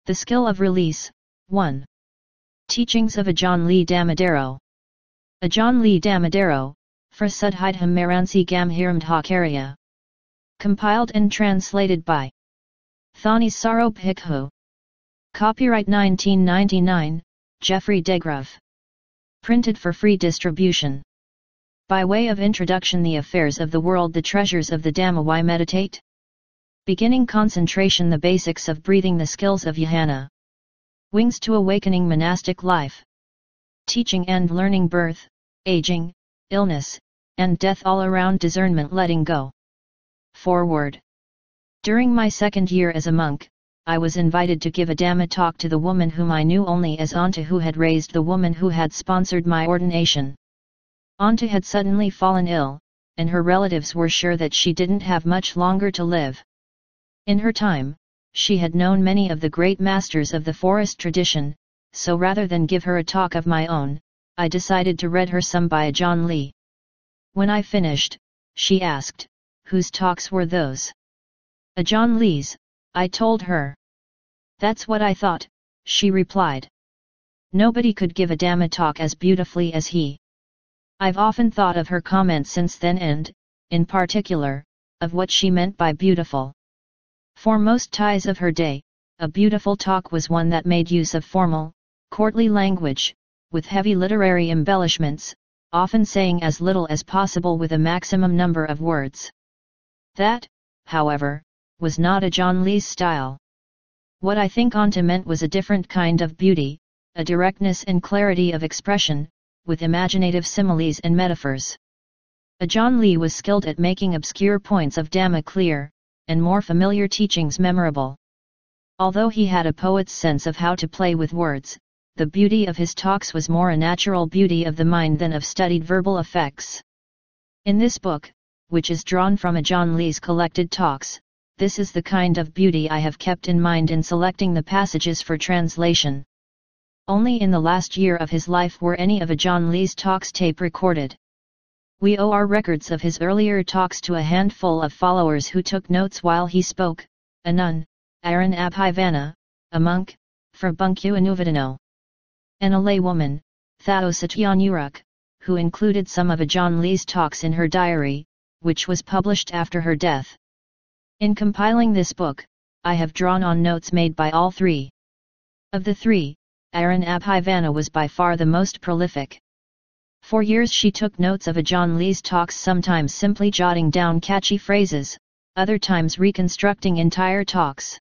The Skill of Release, 1. Teachings of Ajaan Dhammadharo. Ajaan Dhammadharo, Phra Suddhidhammaransi Gambhiramedhacariya. Compiled and translated by Thanissaro Bhikkhu. Copyright 1999, Geoffrey DeGraff. Printed for free distribution. By way of introduction, the affairs of the world, the treasures of the Dhamma. Why meditate? Beginning concentration, the basics of breathing, the skills of Jnana. Wings to awakening monastic life. Teaching and learning, birth, aging, illness, and death all around, discernment, letting go. Foreword. During my second year as a monk, I was invited to give a Dhamma talk to the woman whom I knew only as Anta, who had raised the woman who had sponsored my ordination. Anta had suddenly fallen ill, and her relatives were sure that she didn't have much longer to live. In her time, she had known many of the great masters of the forest tradition, so rather than give her a talk of my own, I decided to read her some by Ajaan. When I finished, she asked, whose talks were those? Ajaan, I told her. That's what I thought, she replied. Nobody could give a Dhamma talk as beautifully as he. I've often thought of her comments since then and, in particular, of what she meant by beautiful. For most Thais of her day, a beautiful talk was one that made use of formal, courtly language, with heavy literary embellishments, often saying as little as possible with a maximum number of words. That, however, was not Ajaan style. What I think Anta meant was a different kind of beauty, a directness and clarity of expression, with imaginative similes and metaphors. Ajaan was skilled at making obscure points of Dhamma clear, and more familiar teachings memorable. Although he had a poet's sense of how to play with words, the beauty of his talks was more a natural beauty of the mind than of studied verbal effects. In this book, which is drawn from Ajaan collected talks, this is the kind of beauty I have kept in mind in selecting the passages for translation. Only in the last year of his life were any of Ajaan talks tape recorded. We owe our records of his earlier talks to a handful of followers who took notes while he spoke, a nun, Ajaan Abhivana, a monk, Phra Bhikkhu Anuvadano, and a laywoman, Thao Satyanuruk, who included some of Ajaan talks in her diary, which was published after her death. In compiling this book, I have drawn on notes made by all three. Of the three, Ajaan Abhivana was by far the most prolific. For years she took notes of Ajaan talks, sometimes simply jotting down catchy phrases, other times reconstructing entire talks.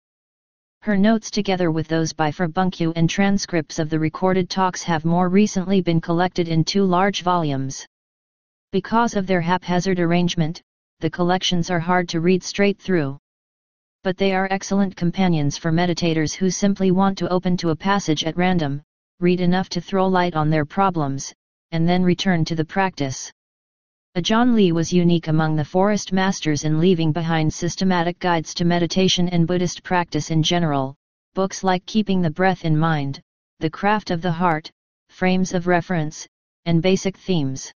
Her notes, together with those by Phra Bhikkhu and transcripts of the recorded talks, have more recently been collected in 2 large volumes. Because of their haphazard arrangement, the collections are hard to read straight through. But they are excellent companions for meditators who simply want to open to a passage at random, read enough to throw light on their problems, and then return to the practice. Ajaan was unique among the forest masters in leaving behind systematic guides to meditation and Buddhist practice in general, books like Keeping the Breath in Mind, The Craft of the Heart, Frames of Reference, and Basic Themes.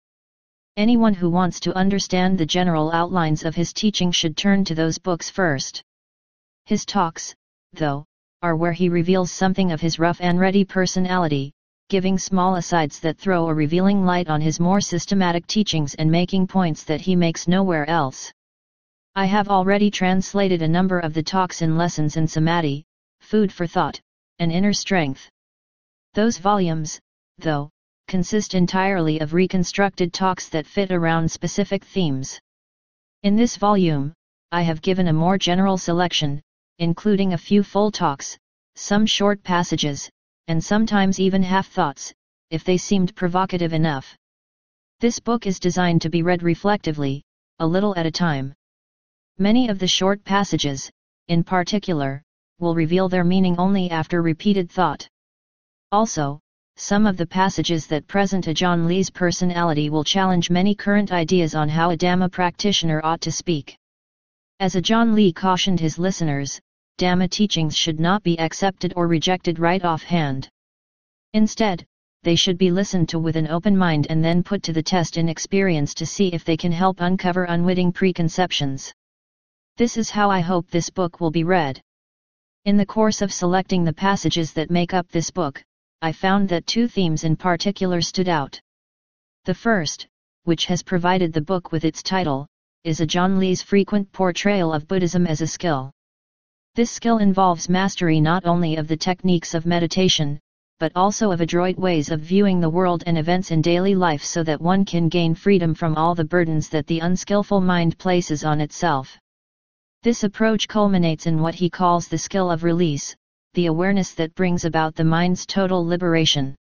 Anyone who wants to understand the general outlines of his teaching should turn to those books first. His talks, though, are where he reveals something of his rough and ready personality, giving small asides that throw a revealing light on his more systematic teachings and making points that he makes nowhere else. I have already translated a number of the talks in Lessons in Samadhi, Food for Thought, and Inner Strength. Those volumes, though, consist entirely of reconstructed talks that fit around specific themes. In this volume, I have given a more general selection, including a few full talks, some short passages, and sometimes even half-thoughts, if they seemed provocative enough. This book is designed to be read reflectively, a little at a time. Many of the short passages, in particular, will reveal their meaning only after repeated thought. Also, some of the passages that present Ajaan personality will challenge many current ideas on how a Dhamma practitioner ought to speak. As Ajaan cautioned his listeners, Dhamma teachings should not be accepted or rejected right offhand. Instead, they should be listened to with an open mind and then put to the test in experience to see if they can help uncover unwitting preconceptions. This is how I hope this book will be read. In the course of selecting the passages that make up this book, I found that two themes in particular stood out. The first, which has provided the book with its title, is Ajaan Lee's frequent portrayal of Buddhism as a skill. This skill involves mastery not only of the techniques of meditation, but also of adroit ways of viewing the world and events in daily life so that one can gain freedom from all the burdens that the unskillful mind places on itself. This approach culminates in what he calls the skill of release, the awareness that brings about the mind's total liberation.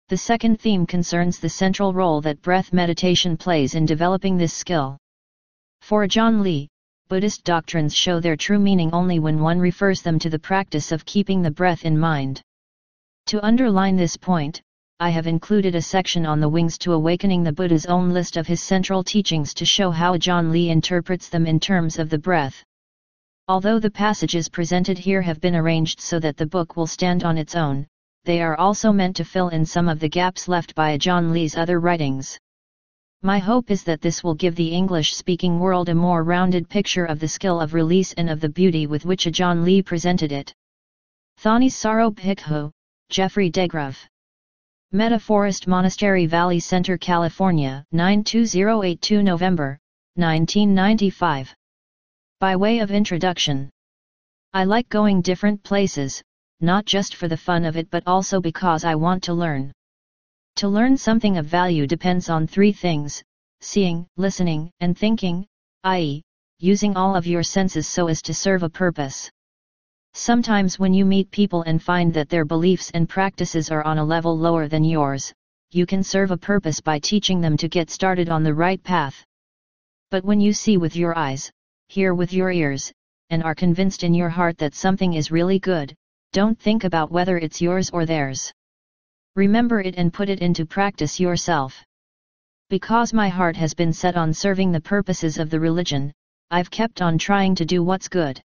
The second theme concerns the central role that breath meditation plays in developing this skill. For Ajaan Lee, Buddhist doctrines show their true meaning only when one refers them to the practice of keeping the breath in mind. To underline this point, I have included a section on the Wings to Awakening the Buddha's own list of his central teachings to show how Ajaan Lee interprets them in terms of the breath. Although the passages presented here have been arranged so that the book will stand on its own, they are also meant to fill in some of the gaps left by Ajaan Lee's other writings. My hope is that this will give the English-speaking world a more rounded picture of the skill of release and of the beauty with which Ajaan Lee presented it. Thanissaro Bhikkhu, Geoffrey DeGraff. Metta Forest Monastery, Valley Center, California, 92082 November, 1995. By way of introduction. I like going different places, not just for the fun of it but also because I want to learn. To learn something of value depends on three things: seeing, listening, and thinking, i.e., using all of your senses so as to serve a purpose. Sometimes when you meet people and find that their beliefs and practices are on a level lower than yours, you can serve a purpose by teaching them to get started on the right path. But when you see with your eyes, hear with your ears, and are convinced in your heart that something is really good, don't think about whether it's yours or theirs. Remember it and put it into practice yourself. Because my heart has been set on serving the purposes of the religion, I've kept on trying to do what's good.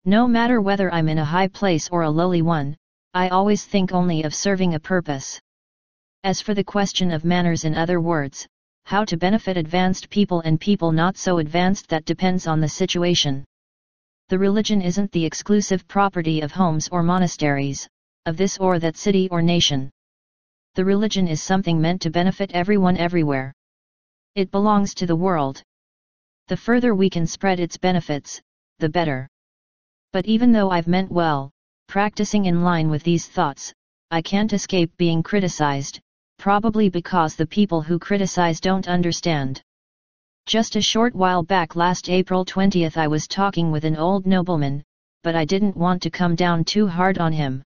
No matter whether I'm in a high place or a lowly one, I always think only of serving a purpose. As for the question of manners, in other words, how to benefit advanced people and people not so advanced, that depends on the situation. The religion isn't the exclusive property of homes or monasteries, of this or that city or nation. The religion is something meant to benefit everyone everywhere. It belongs to the world. The further we can spread its benefits, the better. But even though I've meant well, practicing in line with these thoughts, I can't escape being criticized, probably because the people who criticize don't understand. Just a short while back, last April 20th, I was talking with an old nobleman, but I didn't want to come down too hard on him.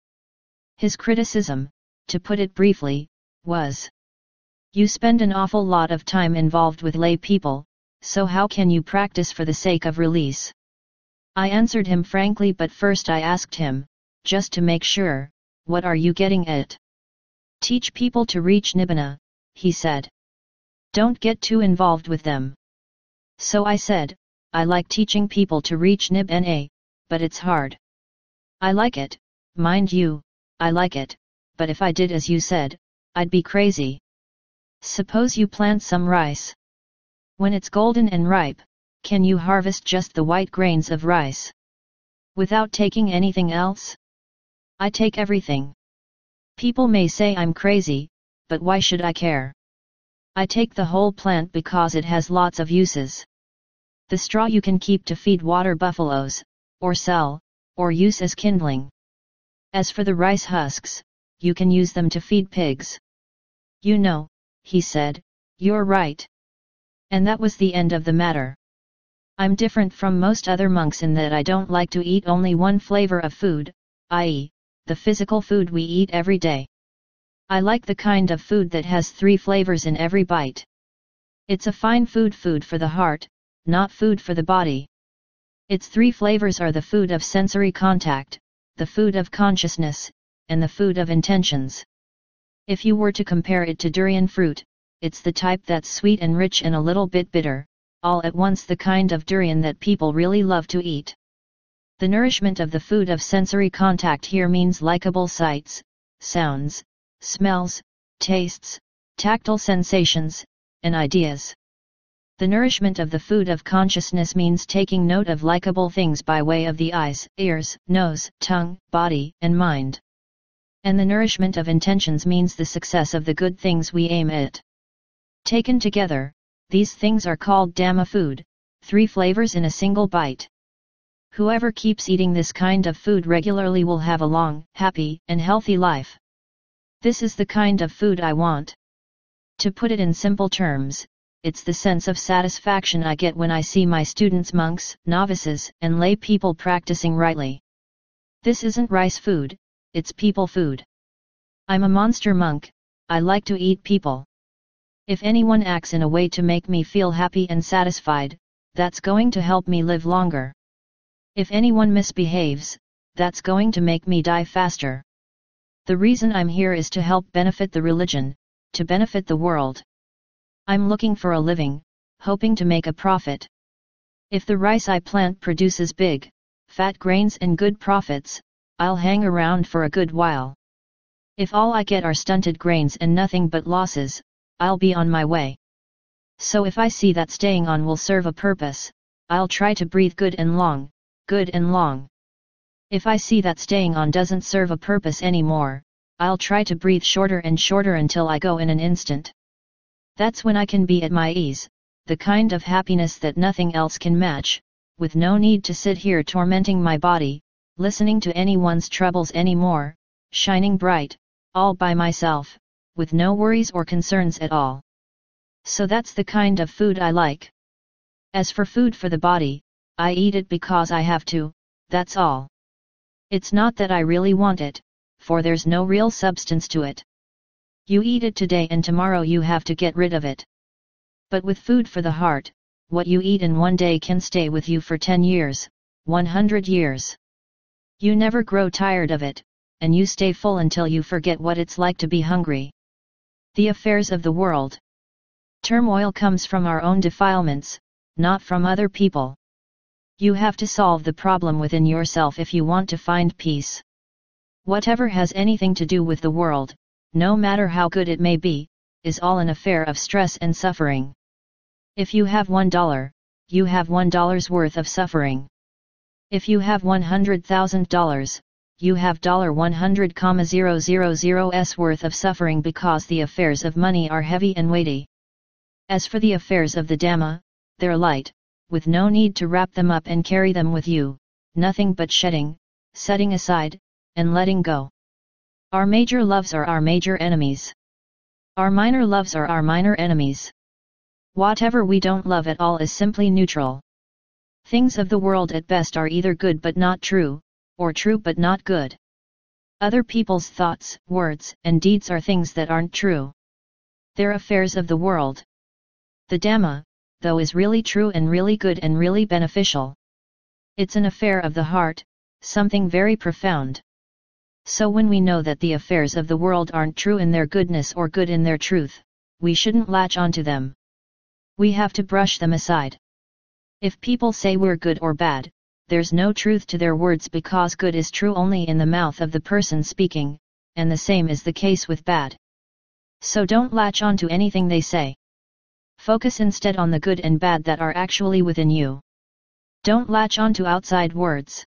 His criticism, to put it briefly, was: "You spend an awful lot of time involved with lay people, so how can you practice for the sake of release?" I answered him frankly, but first I asked him, just to make sure, "What are you getting at?" "Teach people to reach Nibbana," he said. "Don't get too involved with them." So I said, "I like teaching people to reach Nibbana, but it's hard. I like it, mind you, I like it, but if I did as you said, I'd be crazy. Suppose you plant some rice. When it's golden and ripe, can you harvest just the white grains of rice? Without taking anything else? I take everything. People may say I'm crazy, but why should I care? I take the whole plant because it has lots of uses. The straw you can keep to feed water buffaloes, or sell, or use as kindling. As for the rice husks, you can use them to feed pigs. You know," he said, "you're right." And that was the end of the matter. I'm different from most other monks in that I don't like to eat only one flavor of food, i.e., the physical food we eat every day. I like the kind of food that has 3 flavors in every bite. It's a fine food for the heart, not food for the body. Its 3 flavors are the food of sensory contact, the food of consciousness, and the food of intentions. If you were to compare it to durian fruit, it's the type that's sweet and rich and a little bit bitter, all at once, the kind of durian that people really love to eat. The nourishment of the food of sensory contact here means likable sights, sounds, smells, tastes, tactile sensations, and ideas. The nourishment of the food of consciousness means taking note of likable things by way of the eyes, ears, nose, tongue, body, and mind. And the nourishment of intentions means the success of the good things we aim at. Taken together, these things are called Dhamma food, 3 flavors in a single bite. Whoever keeps eating this kind of food regularly will have a long, happy, and healthy life. This is the kind of food I want. To put it in simple terms, it's the sense of satisfaction I get when I see my students, monks, novices, and lay people practicing rightly. This isn't rice food, it's people food. I'm a monster monk, I like to eat people. If anyone acts in a way to make me feel happy and satisfied, that's going to help me live longer. If anyone misbehaves, that's going to make me die faster. The reason I'm here is to help benefit the religion, to benefit the world. I'm looking for a living, hoping to make a profit. If the rice I plant produces big, fat grains and good profits, I'll hang around for a good while. If all I get are stunted grains and nothing but losses, I'll be on my way. So if I see that staying on will serve a purpose, I'll try to breathe good and long, good and long. If I see that staying on doesn't serve a purpose anymore, I'll try to breathe shorter and shorter until I go in an instant. That's when I can be at my ease, the kind of happiness that nothing else can match, with no need to sit here tormenting my body, listening to anyone's troubles anymore, shining bright, all by myself, with no worries or concerns at all. So that's the kind of food I like. As for food for the body, I eat it because I have to, that's all. It's not that I really want it, for there's no real substance to it. You eat it today and tomorrow you have to get rid of it. But with food for the heart, what you eat in one day can stay with you for 10 years, 100 years. You never grow tired of it, and you stay full until you forget what it's like to be hungry. The affairs of the world. Turmoil comes from our own defilements, not from other people. You have to solve the problem within yourself if you want to find peace. Whatever has anything to do with the world, no matter how good it may be, is all an affair of stress and suffering. If you have $1, you have $1 worth of suffering. If you have $100,000, you have $100,000s worth of suffering because the affairs of money are heavy and weighty. As for the affairs of the Dhamma, they're light, with no need to wrap them up and carry them with you, nothing but shedding, setting aside, and letting go. Our major loves are our major enemies. Our minor loves are our minor enemies. Whatever we don't love at all is simply neutral. Things of the world at best are either good but not true, or true but not good. Other people's thoughts, words, and deeds are things that aren't true. They're affairs of the world. The Dhamma, though, is really true and really good and really beneficial. It's an affair of the heart, something very profound. So when we know that the affairs of the world aren't true in their goodness or good in their truth, we shouldn't latch onto them. We have to brush them aside. If people say we're good or bad, there's no truth to their words because good is true only in the mouth of the person speaking, and the same is the case with bad. So don't latch onto anything they say. Focus instead on the good and bad that are actually within you. Don't latch onto outside words.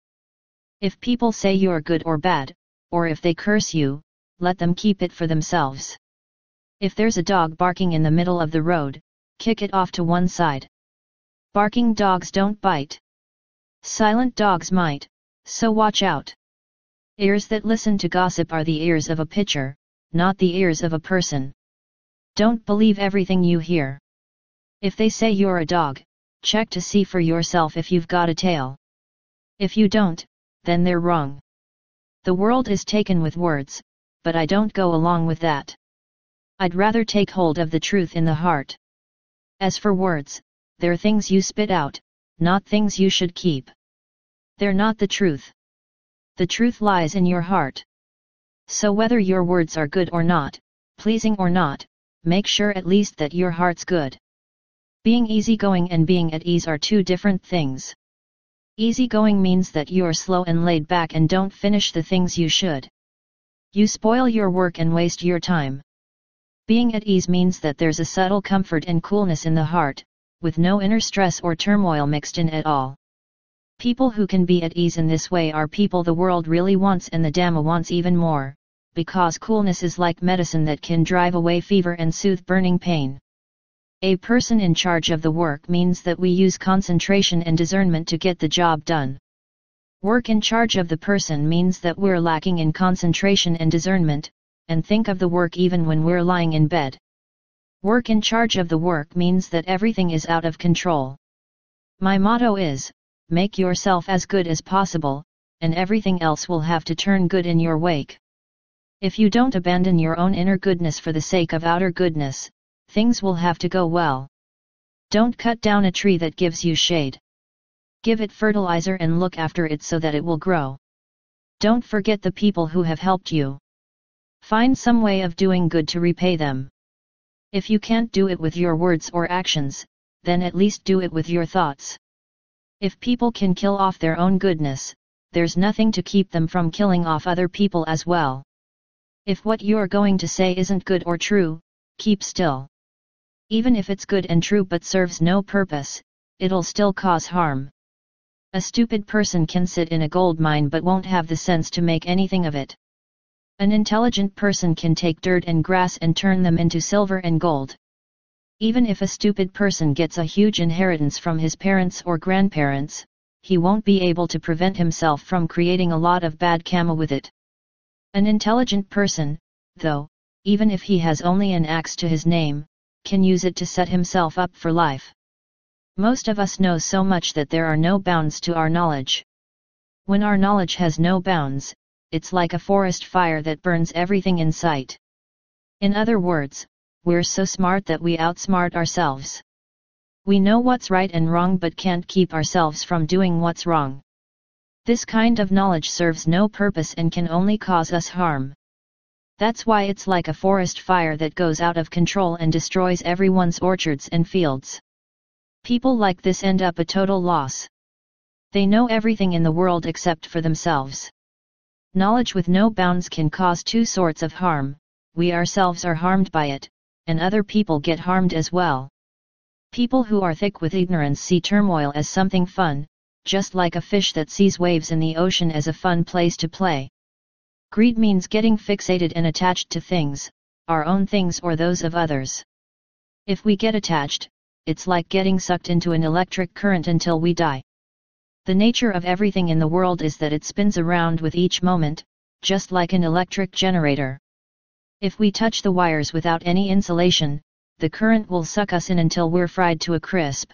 If people say you're good or bad, or if they curse you, let them keep it for themselves. If there's a dog barking in the middle of the road, kick it off to one side. Barking dogs don't bite. Silent dogs might, so watch out. Ears that listen to gossip are the ears of a pitcher, not the ears of a person. Don't believe everything you hear. If they say you're a dog, check to see for yourself if you've got a tail. If you don't, then they're wrong. The world is taken with words, but I don't go along with that. I'd rather take hold of the truth in the heart. As for words, they're things you spit out, not things you should keep. They're not the truth. The truth lies in your heart. So whether your words are good or not, pleasing or not, make sure at least that your heart's good. Being easygoing and being at ease are two different things. Easygoing means that you're slow and laid back and don't finish the things you should. You spoil your work and waste your time. Being at ease means that there's a subtle comfort and coolness in the heart, with no inner stress or turmoil mixed in at all. People who can be at ease in this way are people the world really wants and the Dhamma wants even more, because coolness is like medicine that can drive away fever and soothe burning pain. A person in charge of the work means that we use concentration and discernment to get the job done. Work in charge of the person means that we're lacking in concentration and discernment, and think of the work even when we're lying in bed. Work in charge of the work means that everything is out of control. My motto is, make yourself as good as possible, and everything else will have to turn good in your wake. If you don't abandon your own inner goodness for the sake of outer goodness, things will have to go well. Don't cut down a tree that gives you shade. Give it fertilizer and look after it so that it will grow. Don't forget the people who have helped you. Find some way of doing good to repay them. If you can't do it with your words or actions, then at least do it with your thoughts. If people can kill off their own goodness, there's nothing to keep them from killing off other people as well. If what you're going to say isn't good or true, keep still. Even if it's good and true but serves no purpose, it'll still cause harm. A stupid person can sit in a gold mine but won't have the sense to make anything of it. An intelligent person can take dirt and grass and turn them into silver and gold. Even if a stupid person gets a huge inheritance from his parents or grandparents, he won't be able to prevent himself from creating a lot of bad karma with it. An intelligent person, though, even if he has only an axe to his name, can use it to set himself up for life. Most of us know so much that there are no bounds to our knowledge. When our knowledge has no bounds, it's like a forest fire that burns everything in sight. In other words, we're so smart that we outsmart ourselves. We know what's right and wrong but can't keep ourselves from doing what's wrong. This kind of knowledge serves no purpose and can only cause us harm. That's why it's like a forest fire that goes out of control and destroys everyone's orchards and fields. People like this end up a total loss. They know everything in the world except for themselves. Knowledge with no bounds can cause two sorts of harm: we ourselves are harmed by it, and other people get harmed as well. People who are thick with ignorance see turmoil as something fun, just like a fish that sees waves in the ocean as a fun place to play. Greed means getting fixated and attached to things, our own things or those of others. If we get attached, it's like getting sucked into an electric current until we die. The nature of everything in the world is that it spins around with each moment, just like an electric generator. If we touch the wires without any insulation, the current will suck us in until we're fried to a crisp.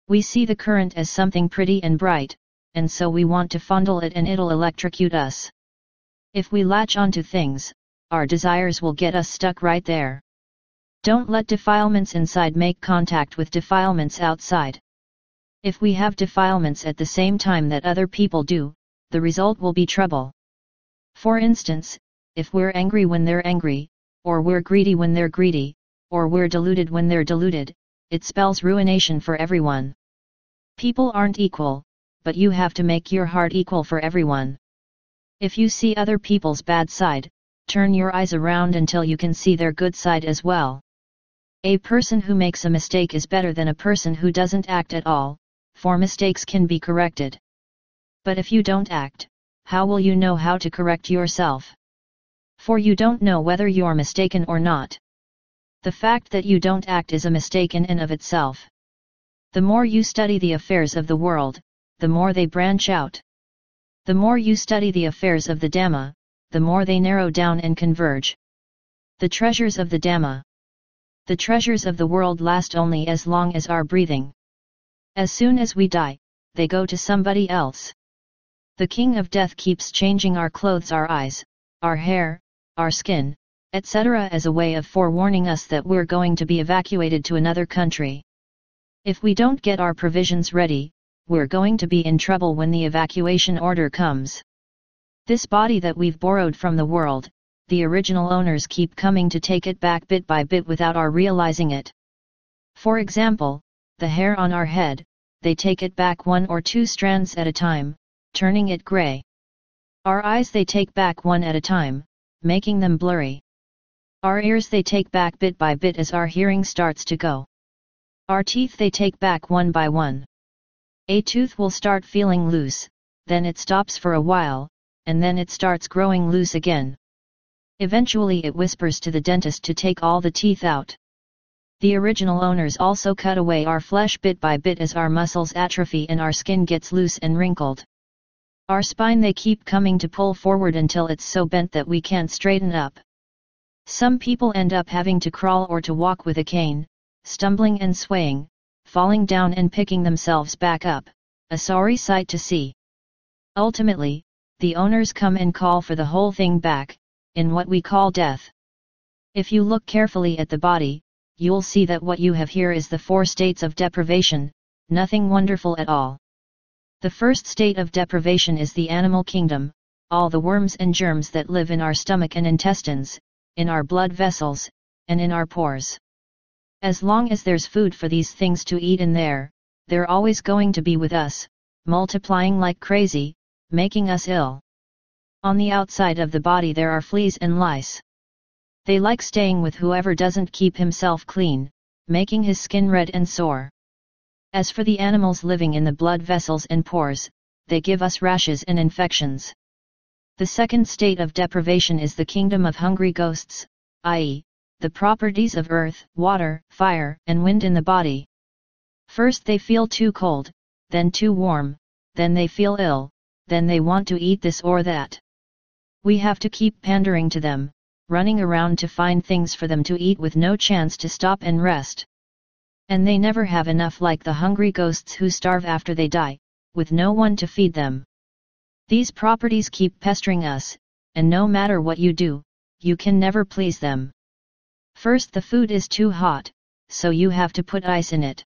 We see the current as something pretty and bright, and so we want to fondle it and it'll electrocute us. If we latch onto things, our desires will get us stuck right there. Don't let defilements inside make contact with defilements outside. If we have defilements at the same time that other people do, the result will be trouble. For instance, if we're angry when they're angry, or we're greedy when they're greedy, or we're deluded when they're deluded, it spells ruination for everyone. People aren't equal, but you have to make your heart equal for everyone. If you see other people's bad side, turn your eyes around until you can see their good side as well. A person who makes a mistake is better than a person who doesn't act at all, for mistakes can be corrected. But if you don't act, how will you know how to correct yourself? For you don't know whether you're mistaken or not. The fact that you don't act is a mistake in and of itself. The more you study the affairs of the world, the more they branch out. The more you study the affairs of the Dhamma, the more they narrow down and converge. The treasures of the Dhamma. The treasures of the world last only as long as our breathing. As soon as we die, they go to somebody else. The king of death keeps changing our clothes, our eyes, our hair, our skin, etc. as a way of forewarning us that we're going to be evacuated to another country. If we don't get our provisions ready, we're going to be in trouble when the evacuation order comes. This body that we've borrowed from the world, the original owners keep coming to take it back bit by bit without our realizing it. For example, the hair on our head, they take it back 1 or 2 strands at a time, turning it gray. Our eyes they take back 1 at a time, making them blurry. Our ears they take back bit by bit as our hearing starts to go. Our teeth they take back one by one. A tooth will start feeling loose, then it stops for a while, and then it starts growing loose again. Eventually it whispers to the dentist to take all the teeth out. The original owners also cut away our flesh bit by bit as our muscles atrophy and our skin gets loose and wrinkled. Our spine they keep coming to pull forward until it's so bent that we can't straighten up. Some people end up having to crawl or to walk with a cane, stumbling and swaying, falling down and picking themselves back up, a sorry sight to see. Ultimately, the owners come and call for the whole thing back, in what we call death. If you look carefully at the body, you'll see that what you have here is the 4 states of deprivation, nothing wonderful at all. The first state of deprivation is the animal kingdom, all the worms and germs that live in our stomach and intestines, in our blood vessels, and in our pores. As long as there's food for these things to eat in there, they're always going to be with us, multiplying like crazy, making us ill. On the outside of the body there are fleas and lice. They like staying with whoever doesn't keep himself clean, making his skin red and sore. As for the animals living in the blood vessels and pores, they give us rashes and infections. The second state of deprivation is the kingdom of hungry ghosts, i.e., the properties of earth, water, fire, and wind in the body. First they feel too cold, then too warm, then they feel ill, then they want to eat this or that. We have to keep pandering to them, running around to find things for them to eat with no chance to stop and rest. And they never have enough, like the hungry ghosts who starve after they die, with no one to feed them. These properties keep pestering us, and no matter what you do, you can never please them. First the food is too hot, so you have to put ice in it.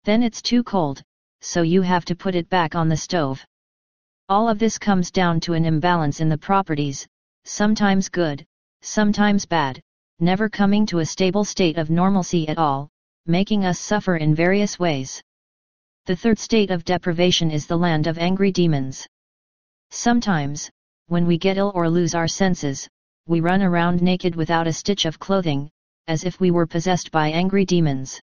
Then it's too cold, so you have to put it back on the stove. All of this comes down to an imbalance in the properties, sometimes good, sometimes bad, never coming to a stable state of normalcy at all, making us suffer in various ways. The third state of deprivation is the land of angry demons. Sometimes, when we get ill or lose our senses, we run around naked without a stitch of clothing, as if we were possessed by angry demons.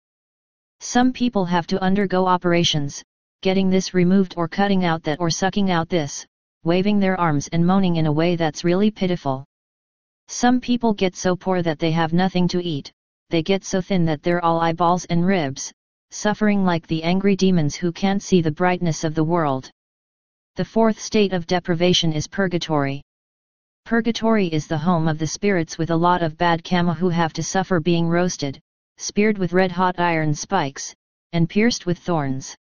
Some people have to undergo operations, getting this removed or cutting out that or sucking out this, waving their arms and moaning in a way that's really pitiful. Some people get so poor that they have nothing to eat, they get so thin that they're all eyeballs and ribs, suffering like the angry demons who can't see the brightness of the world. The fourth state of deprivation is purgatory. Purgatory is the home of the spirits with a lot of bad karma who have to suffer being roasted, speared with red-hot iron spikes, and pierced with thorns.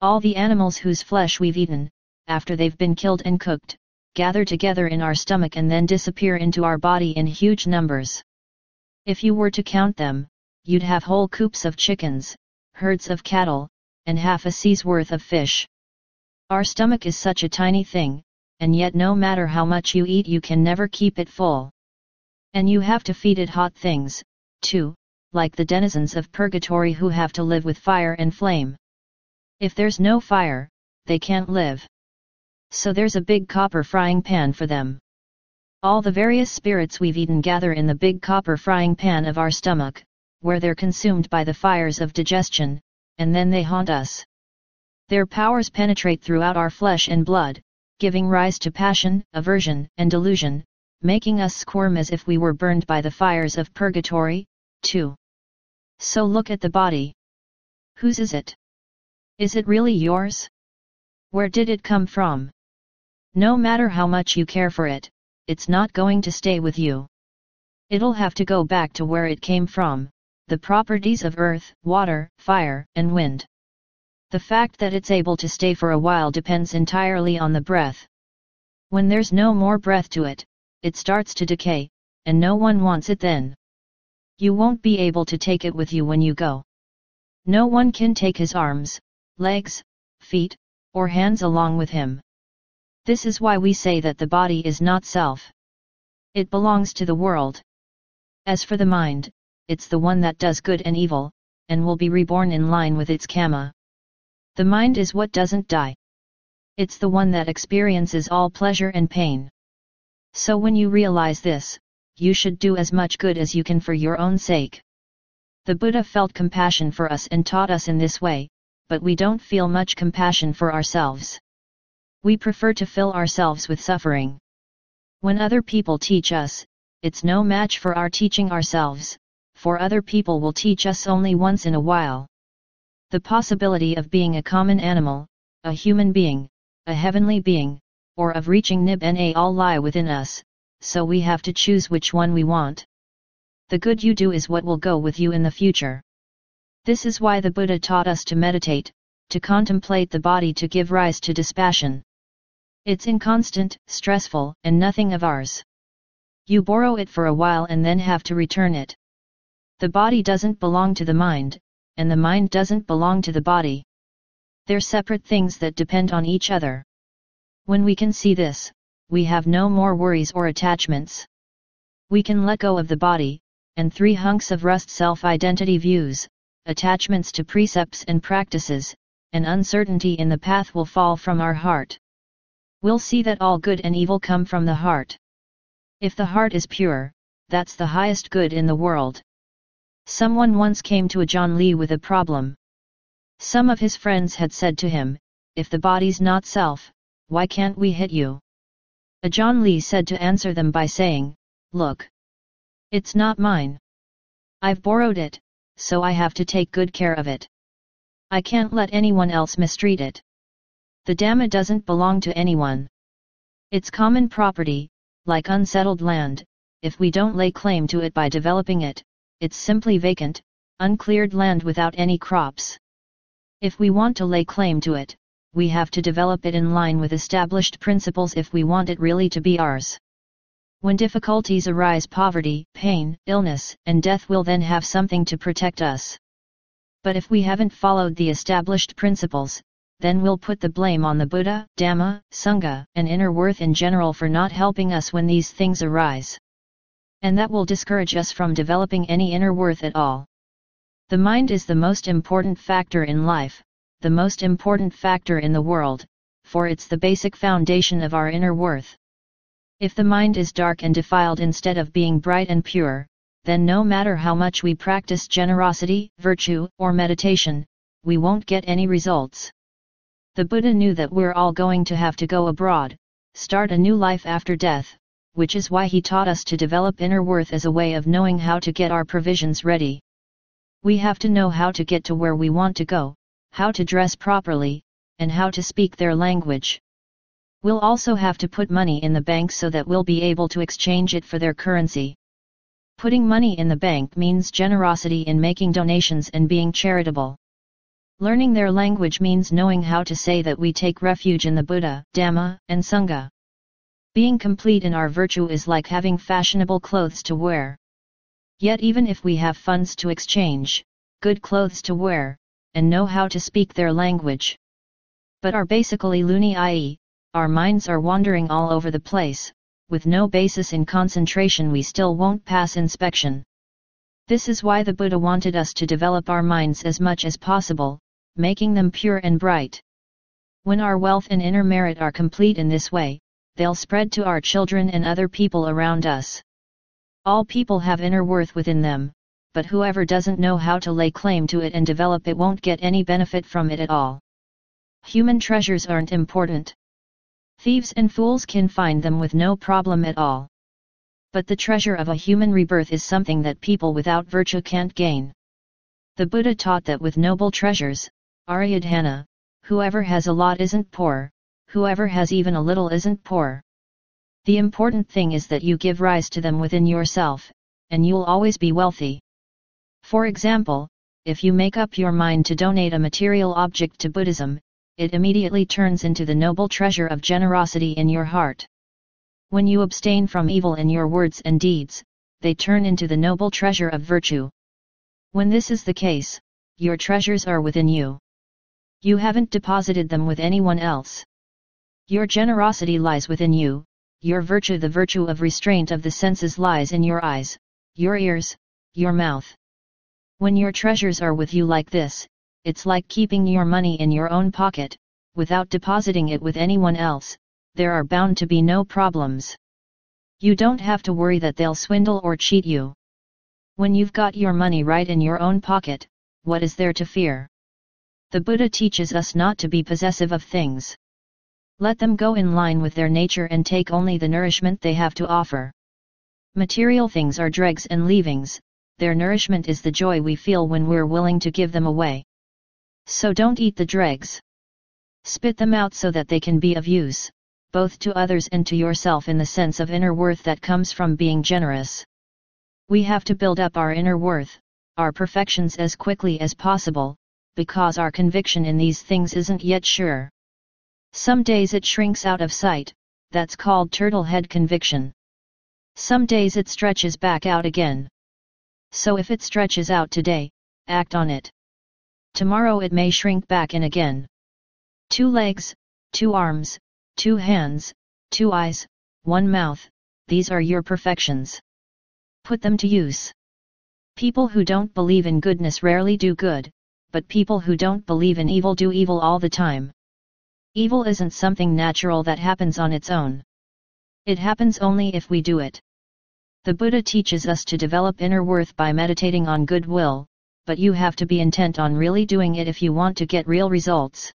All the animals whose flesh we've eaten, after they've been killed and cooked, gather together in our stomach and then disappear into our body in huge numbers. If you were to count them, you'd have whole coops of chickens, herds of cattle, and half a sea's worth of fish. Our stomach is such a tiny thing, and yet no matter how much you eat you can never keep it full. And you have to feed it hot things, too, like the denizens of purgatory who have to live with fire and flame. If there's no fire, they can't live. So there's a big copper frying pan for them. All the various spirits we've eaten gather in the big copper frying pan of our stomach, where they're consumed by the fires of digestion, and then they haunt us. Their powers penetrate throughout our flesh and blood, giving rise to passion, aversion, and delusion, making us squirm as if we were burned by the fires of purgatory, too. So look at the body. Whose is it? Is it really yours? Where did it come from? No matter how much you care for it, it's not going to stay with you. It'll have to go back to where it came from, the properties of earth, water, fire, and wind. The fact that it's able to stay for a while depends entirely on the breath. When there's no more breath to it, it starts to decay, and no one wants it then. You won't be able to take it with you when you go. No one can take his arms, legs, feet, or hands along with him. This is why we say that the body is not self. It belongs to the world. As for the mind, it's the one that does good and evil, and will be reborn in line with its karma. The mind is what doesn't die. It's the one that experiences all pleasure and pain. So when you realize this, you should do as much good as you can for your own sake. The Buddha felt compassion for us and taught us in this way, but we don't feel much compassion for ourselves. We prefer to fill ourselves with suffering. When other people teach us, it's no match for our teaching ourselves, for other people will teach us only once in a while. The possibility of being a common animal, a human being, a heavenly being, or of reaching Nibbana all lie within us, so we have to choose which one we want. The good you do is what will go with you in the future. This is why the Buddha taught us to meditate, to contemplate the body to give rise to dispassion. It's inconstant, stressful, and nothing of ours. You borrow it for a while and then have to return it. The body doesn't belong to the mind, and the mind doesn't belong to the body. They're separate things that depend on each other. When we can see this, we have no more worries or attachments. We can let go of the body, and 3 hunks of rust self-identity views, attachments to precepts and practices, and uncertainty in the path will fall from our heart. We'll see that all good and evil come from the heart. If the heart is pure, that's the highest good in the world. Someone once came to Ajaan Lee with a problem. Some of his friends had said to him, "If the body's not self, why can't we hit you?" Ajaan Lee said to answer them by saying, "Look. It's not mine. I've borrowed it, so I have to take good care of it. I can't let anyone else mistreat it. The Dhamma doesn't belong to anyone. It's common property, like unsettled land. If we don't lay claim to it by developing it, it's simply vacant, uncleared land without any crops. If we want to lay claim to it, we have to develop it in line with established principles if we want it really to be ours. When difficulties arise, poverty, pain, illness, and death will then have something to protect us. But if we haven't followed the established principles, then we'll put the blame on the Buddha, Dhamma, Sangha, and inner worth in general for not helping us when these things arise. And that will discourage us from developing any inner worth at all. The mind is the most important factor in life, the most important factor in the world, for it's the basic foundation of our inner worth. If the mind is dark and defiled instead of being bright and pure, then no matter how much we practice generosity, virtue, or meditation, we won't get any results. The Buddha knew that we're all going to have to go abroad, start a new life after death, which is why he taught us to develop inner worth as a way of knowing how to get our provisions ready. We have to know how to get to where we want to go, how to dress properly, and how to speak their language. We'll also have to put money in the bank so that we'll be able to exchange it for their currency. Putting money in the bank means generosity in making donations and being charitable. Learning their language means knowing how to say that we take refuge in the Buddha, Dhamma, and Sangha. Being complete in our virtue is like having fashionable clothes to wear. Yet even if we have funds to exchange, good clothes to wear, and know how to speak their language, but are basically loony, i.e., our minds are wandering all over the place, with no basis in concentration, we still won't pass inspection. This is why the Buddha wanted us to develop our minds as much as possible, making them pure and bright. When our wealth and inner merit are complete in this way, they'll spread to our children and other people around us. All people have inner worth within them, but whoever doesn't know how to lay claim to it and develop it won't get any benefit from it at all. Human treasures aren't important. Thieves and fools can find them with no problem at all. But the treasure of a human rebirth is something that people without virtue can't gain. The Buddha taught that with noble treasures, Aryadhana, whoever has a lot isn't poor, whoever has even a little isn't poor. The important thing is that you give rise to them within yourself, and you'll always be wealthy. For example, if you make up your mind to donate a material object to Buddhism, it immediately turns into the noble treasure of generosity in your heart. When you abstain from evil in your words and deeds, they turn into the noble treasure of virtue. When this is the case, your treasures are within you. You haven't deposited them with anyone else. Your generosity lies within you, your virtue, the virtue of restraint of the senses, lies in your eyes, your ears, your mouth. When your treasures are with you like this, it's like keeping your money in your own pocket, without depositing it with anyone else. There are bound to be no problems. You don't have to worry that they'll swindle or cheat you. When you've got your money right in your own pocket, what is there to fear? The Buddha teaches us not to be possessive of things. Let them go in line with their nature and take only the nourishment they have to offer. Material things are dregs and leavings, their nourishment is the joy we feel when we're willing to give them away. So don't eat the dregs. Spit them out so that they can be of use, both to others and to yourself in the sense of inner worth that comes from being generous. We have to build up our inner worth, our perfections as quickly as possible, because our conviction in these things isn't yet sure. Some days it shrinks out of sight, that's called turtle head conviction. Some days it stretches back out again. So if it stretches out today, act on it. Tomorrow it may shrink back in again. 2 legs, 2 arms, 2 hands, 2 eyes, 1 mouth, these are your perfections. Put them to use. People who don't believe in goodness rarely do good, but people who don't believe in evil do evil all the time. Evil isn't something natural that happens on its own. It happens only if we do it. The Buddha teaches us to develop inner worth by meditating on goodwill, but you have to be intent on really doing it if you want to get real results.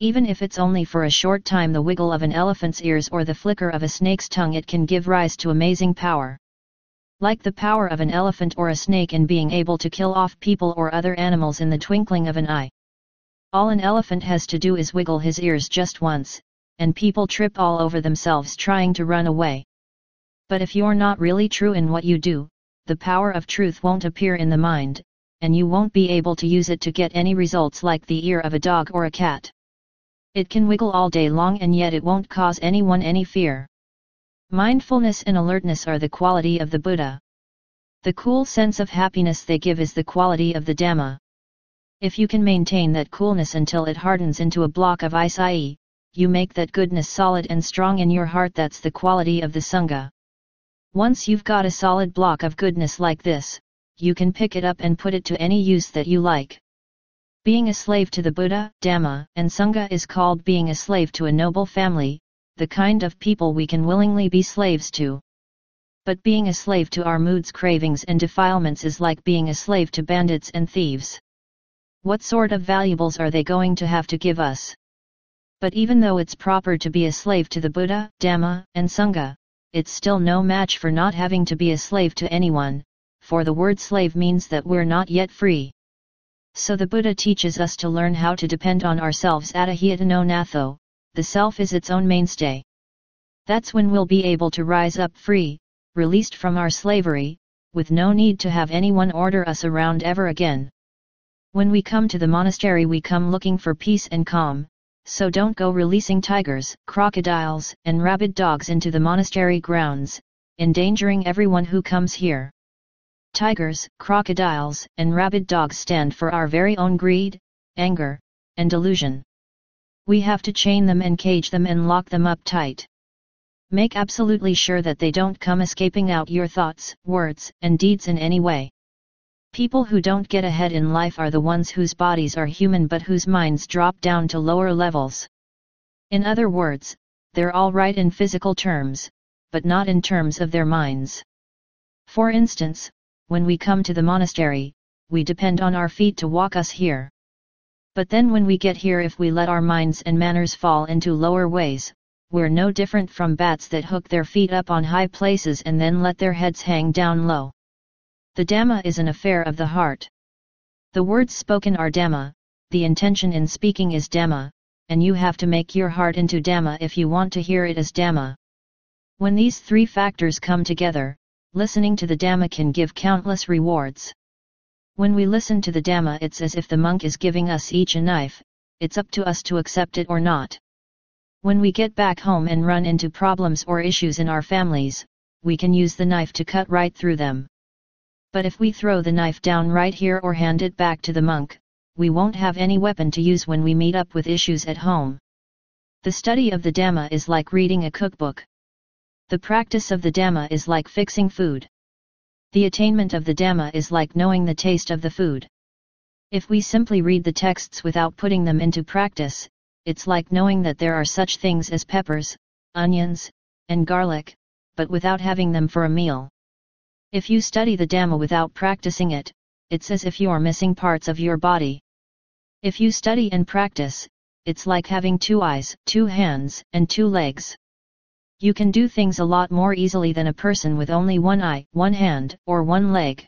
Even if it's only for a short time, the wiggle of an elephant's ears or the flicker of a snake's tongue, it can give rise to amazing power. Like the power of an elephant or a snake in being able to kill off people or other animals in the twinkling of an eye. All an elephant has to do is wiggle his ears just once, and people trip all over themselves trying to run away. But if you're not really true in what you do, the power of truth won't appear in the mind, and you won't be able to use it to get any results like the ear of a dog or a cat. It can wiggle all day long and yet it won't cause anyone any fear. Mindfulness and alertness are the quality of the Buddha. The cool sense of happiness they give is the quality of the Dhamma. If you can maintain that coolness until it hardens into a block of ice, i.e., you make that goodness solid and strong in your heart, that's the quality of the Sangha. Once you've got a solid block of goodness like this, you can pick it up and put it to any use that you like. Being a slave to the Buddha, Dhamma, and Sangha is called being a slave to a noble family, the kind of people we can willingly be slaves to. But being a slave to our moods, cravings and defilements is like being a slave to bandits and thieves. What sort of valuables are they going to have to give us? But even though it's proper to be a slave to the Buddha, Dhamma, and Sangha, it's still no match for not having to be a slave to anyone, for the word slave means that we're not yet free. So the Buddha teaches us to learn how to depend on ourselves. Attahiyatano natho, the self is its own mainstay. That's when we'll be able to rise up free, released from our slavery, with no need to have anyone order us around ever again. When we come to the monastery, we come looking for peace and calm, so don't go releasing tigers, crocodiles, and rabid dogs into the monastery grounds, endangering everyone who comes here. Tigers, crocodiles, and rabid dogs stand for our very own greed, anger, and delusion. We have to chain them and cage them and lock them up tight. Make absolutely sure that they don't come escaping out your thoughts, words, and deeds in any way. People who don't get ahead in life are the ones whose bodies are human but whose minds drop down to lower levels. In other words, they're all right in physical terms, but not in terms of their minds. For instance, when we come to the monastery, we depend on our feet to walk us here. But then when we get here, if we let our minds and manners fall into lower ways, we're no different from bats that hook their feet up on high places and then let their heads hang down low. The Dhamma is an affair of the heart. The words spoken are Dhamma, the intention in speaking is Dhamma, and you have to make your heart into Dhamma if you want to hear it as Dhamma. When these 3 factors come together, listening to the Dhamma can give countless rewards. When we listen to the Dhamma, it's as if the monk is giving us each a knife, it's up to us to accept it or not. When we get back home and run into problems or issues in our families, we can use the knife to cut right through them. But if we throw the knife down right here or hand it back to the monk, we won't have any weapon to use when we meet up with issues at home. The study of the Dhamma is like reading a cookbook. The practice of the Dhamma is like fixing food. The attainment of the Dhamma is like knowing the taste of the food. If we simply read the texts without putting them into practice, it's like knowing that there are such things as peppers, onions, and garlic, but without having them for a meal. If you study the Dhamma without practicing it, it's as if you're missing parts of your body. If you study and practice, it's like having 2 eyes, 2 hands, and 2 legs. You can do things a lot more easily than a person with only 1 eye, 1 hand, or 1 leg.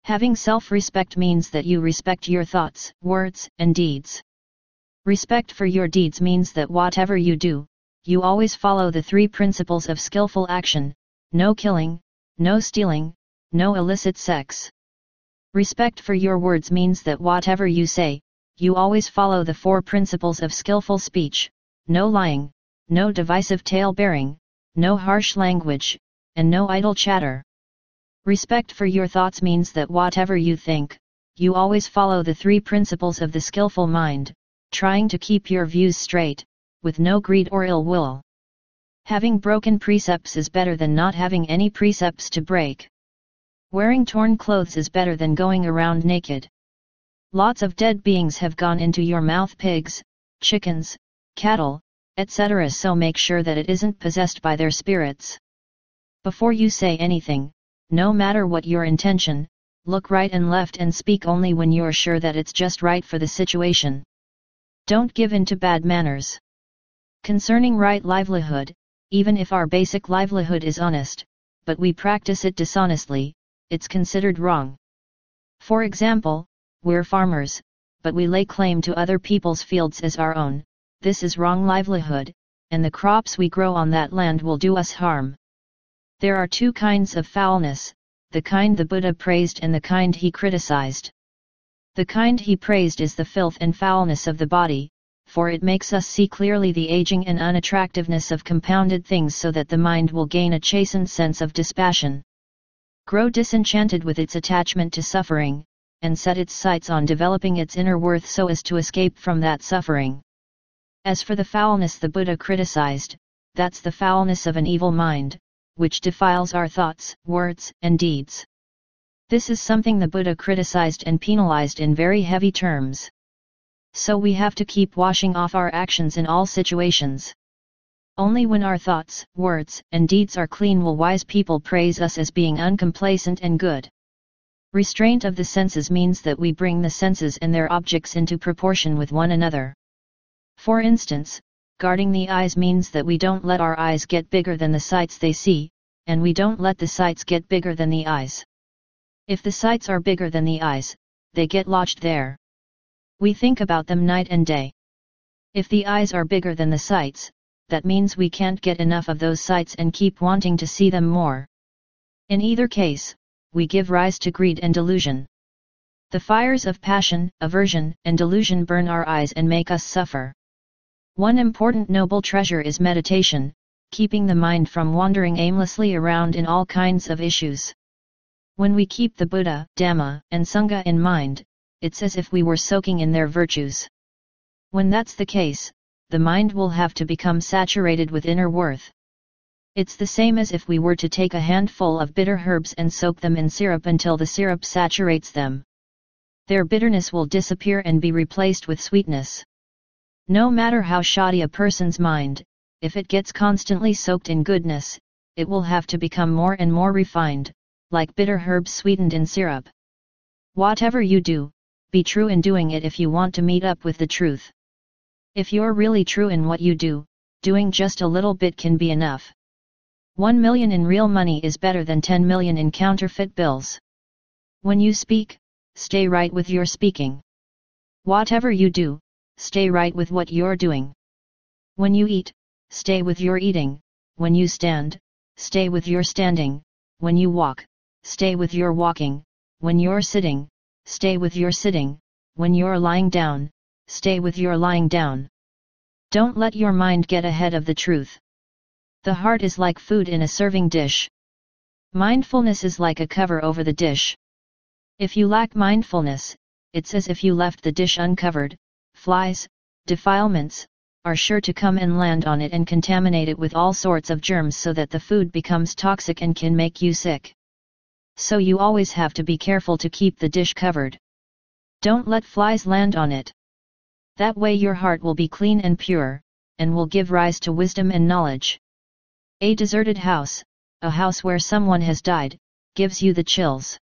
Having self-respect means that you respect your thoughts, words, and deeds. Respect for your deeds means that whatever you do, you always follow the 3 principles of skillful action: no killing, no stealing, no illicit sex. Respect for your words means that whatever you say, you always follow the 4 principles of skillful speech: no lying, no divisive tale-bearing, no harsh language, and no idle chatter. Respect for your thoughts means that whatever you think, you always follow the 3 principles of the skillful mind, trying to keep your views straight, with no greed or ill will. Having broken precepts is better than not having any precepts to break. Wearing torn clothes is better than going around naked. Lots of dead beings have gone into your mouth: pigs, chickens, cattle, etc. So make sure that it isn't possessed by their spirits. Before you say anything, no matter what your intention, look right and left and speak only when you're sure that it's just right for the situation. Don't give in to bad manners. Concerning right livelihood, even if our basic livelihood is honest, but we practice it dishonestly, it's considered wrong. For example, we're farmers, but we lay claim to other people's fields as our own. This is wrong livelihood, and the crops we grow on that land will do us harm. There are 2 kinds of foulness, the kind the Buddha praised and the kind he criticized. The kind he praised is the filth and foulness of the body, for it makes us see clearly the aging and unattractiveness of compounded things so that the mind will gain a chastened sense of dispassion. Grow disenchanted with its attachment to suffering, and set its sights on developing its inner worth so as to escape from that suffering. As for the foulness the Buddha criticized, that's the foulness of an evil mind, which defiles our thoughts, words, and deeds. This is something the Buddha criticized and penalized in very heavy terms. So we have to keep washing off our actions in all situations. Only when our thoughts, words, and deeds are clean will wise people praise us as being uncomplacent and good. Restraint of the senses means that we bring the senses and their objects into proportion with one another. For instance, guarding the eyes means that we don't let our eyes get bigger than the sights they see, and we don't let the sights get bigger than the eyes. If the sights are bigger than the eyes, they get lodged there. We think about them night and day. If the eyes are bigger than the sights, that means we can't get enough of those sights and keep wanting to see them more. In either case, we give rise to greed and delusion. The fires of passion, aversion, and delusion burn our eyes and make us suffer. One important noble treasure is meditation, keeping the mind from wandering aimlessly around in all kinds of issues. When we keep the Buddha, Dhamma, and Sangha in mind, it's as if we were soaking in their virtues. When that's the case, the mind will have to become saturated with inner worth. It's the same as if we were to take a handful of bitter herbs and soak them in syrup until the syrup saturates them. Their bitterness will disappear and be replaced with sweetness. No matter how shoddy a person's mind, if it gets constantly soaked in goodness, it will have to become more and more refined, like bitter herbs sweetened in syrup. Whatever you do, be true in doing it if you want to meet up with the truth. If you're really true in what you do, doing just a little bit can be enough. 1 million in real money is better than 10 million in counterfeit bills. When you speak, stay right with your speaking. Whatever you do, stay right with what you're doing. When you eat, stay with your eating. When you stand, stay with your standing. When you walk, stay with your walking. When you're sitting, stay with your sitting. When you're lying down, stay with your lying down. Don't let your mind get ahead of the truth. The heart is like food in a serving dish. Mindfulness is like a cover over the dish. If you lack mindfulness, it's as if you left the dish uncovered. Flies, defilements, are sure to come and land on it and contaminate it with all sorts of germs so that the food becomes toxic and can make you sick. So you always have to be careful to keep the dish covered. Don't let flies land on it. That way your heart will be clean and pure, and will give rise to wisdom and knowledge. A deserted house, a house where someone has died, gives you the chills.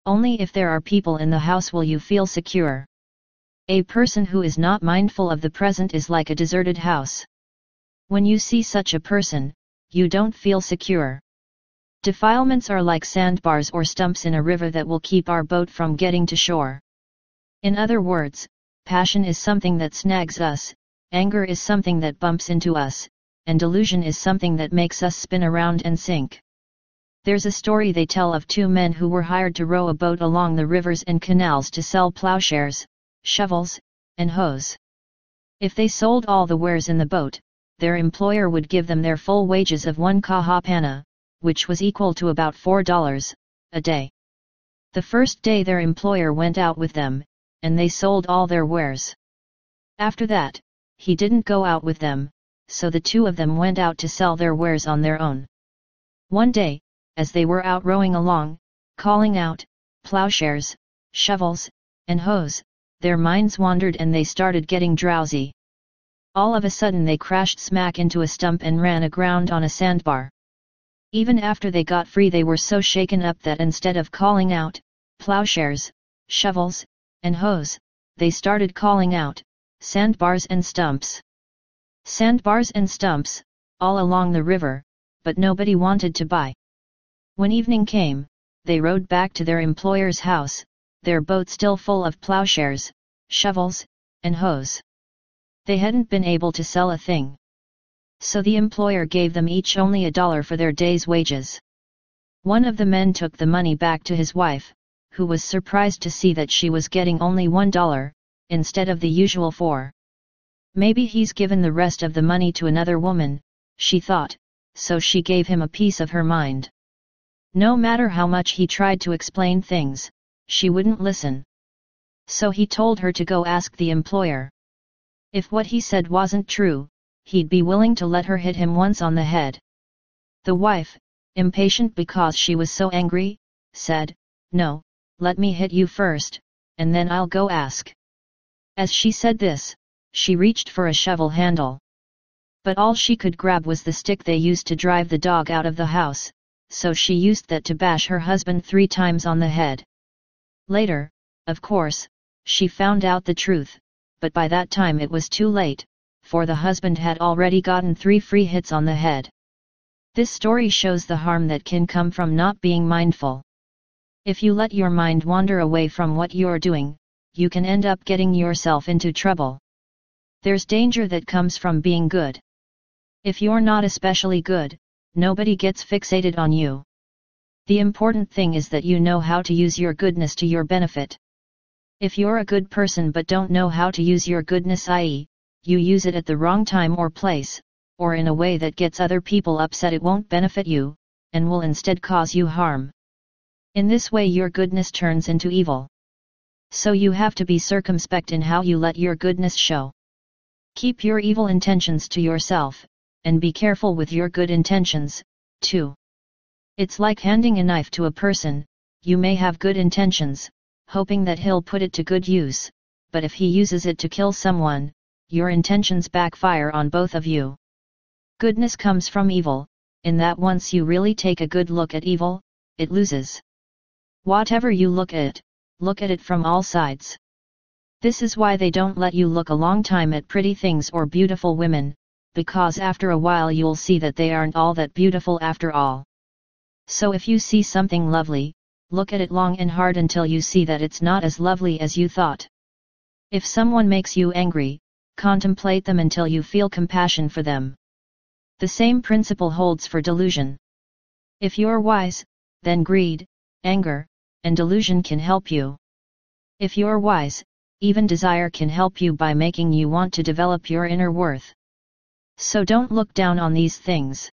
Only if there are people in the house will you feel secure. A person who is not mindful of the present is like a deserted house. When you see such a person, you don't feel secure. Defilements are like sandbars or stumps in a river that will keep our boat from getting to shore. In other words, passion is something that snags us, anger is something that bumps into us, and delusion is something that makes us spin around and sink. There's a story they tell of two men who were hired to row a boat along the rivers and canals to sell plowshares, shovels, and hoes. If they sold all the wares in the boat, their employer would give them their full wages of 1 kahapana, which was equal to about $4 a day. The first day their employer went out with them, and they sold all their wares. After that, he didn't go out with them, so the two of them went out to sell their wares on their own. One day, as they were out rowing along, calling out, plowshares, shovels, and hoes, their minds wandered and they started getting drowsy. All of a sudden they crashed smack into a stump and ran aground on a sandbar. Even after they got free they were so shaken up that instead of calling out, plowshares, shovels, and hoes, they started calling out, sandbars and stumps. Sandbars and stumps, all along the river, but nobody wanted to buy. When evening came, they rowed back to their employer's house, their boat still full of plowshares, shovels, and hoes. They hadn't been able to sell a thing. So the employer gave them each only $1 for their day's wages. One of the men took the money back to his wife, who was surprised to see that she was getting only $1, instead of the usual $4. Maybe he's given the rest of the money to another woman, she thought, so she gave him a piece of her mind. No matter how much he tried to explain things, she wouldn't listen. So he told her to go ask the employer. If what he said wasn't true, he'd be willing to let her hit him once on the head. The wife, impatient because she was so angry, said, "No, let me hit you first, and then I'll go ask." As she said this, she reached for a shovel handle. But all she could grab was the stick they used to drive the dog out of the house, so she used that to bash her husband 3 times on the head. Later, of course, she found out the truth, but by that time it was too late, for the husband had already gotten 3 free hits on the head. This story shows the harm that can come from not being mindful. If you let your mind wander away from what you're doing, you can end up getting yourself into trouble. There's danger that comes from being good. If you're not especially good, nobody gets fixated on you. The important thing is that you know how to use your goodness to your benefit. If you're a good person but don't know how to use your goodness, i.e., you use it at the wrong time or place, or in a way that gets other people upset, it won't benefit you, and will instead cause you harm. In this way your goodness turns into evil. So you have to be circumspect in how you let your goodness show. Keep your evil intentions to yourself, and be careful with your good intentions, too. It's like handing a knife to a person. You may have good intentions, hoping that he'll put it to good use, but if he uses it to kill someone, your intentions backfire on both of you. Goodness comes from evil, in that once you really take a good look at evil, it loses. Whatever you look at it from all sides. This is why they don't let you look a long time at pretty things or beautiful women, because after a while you'll see that they aren't all that beautiful after all. So if you see something lovely, look at it long and hard until you see that it's not as lovely as you thought. If someone makes you angry, contemplate them until you feel compassion for them. The same principle holds for delusion. If you're wise, then greed, anger, and delusion can help you. If you're wise, even desire can help you by making you want to develop your inner worth. So don't look down on these things.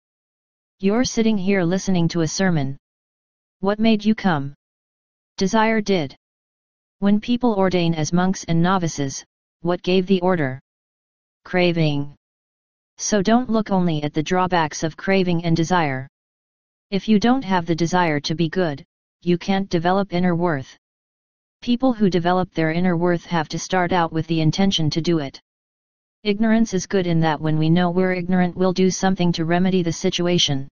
You're sitting here listening to a sermon. What made you come? Desire did. When people ordain as monks and novices, what gave the order? Craving. So don't look only at the drawbacks of craving and desire. If you don't have the desire to be good, you can't develop inner worth. People who develop their inner worth have to start out with the intention to do it. Ignorance is good in that when we know we're ignorant we'll do something to remedy the situation.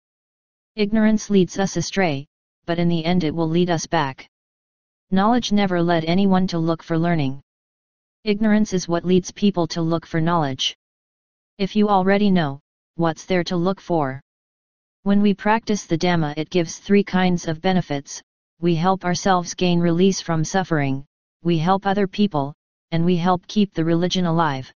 Ignorance leads us astray, but in the end it will lead us back. Knowledge never led anyone to look for learning. Ignorance is what leads people to look for knowledge. If you already know, what's there to look for? When we practice the Dhamma, it gives three kinds of benefits: we help ourselves gain release from suffering, we help other people, and we help keep the religion alive.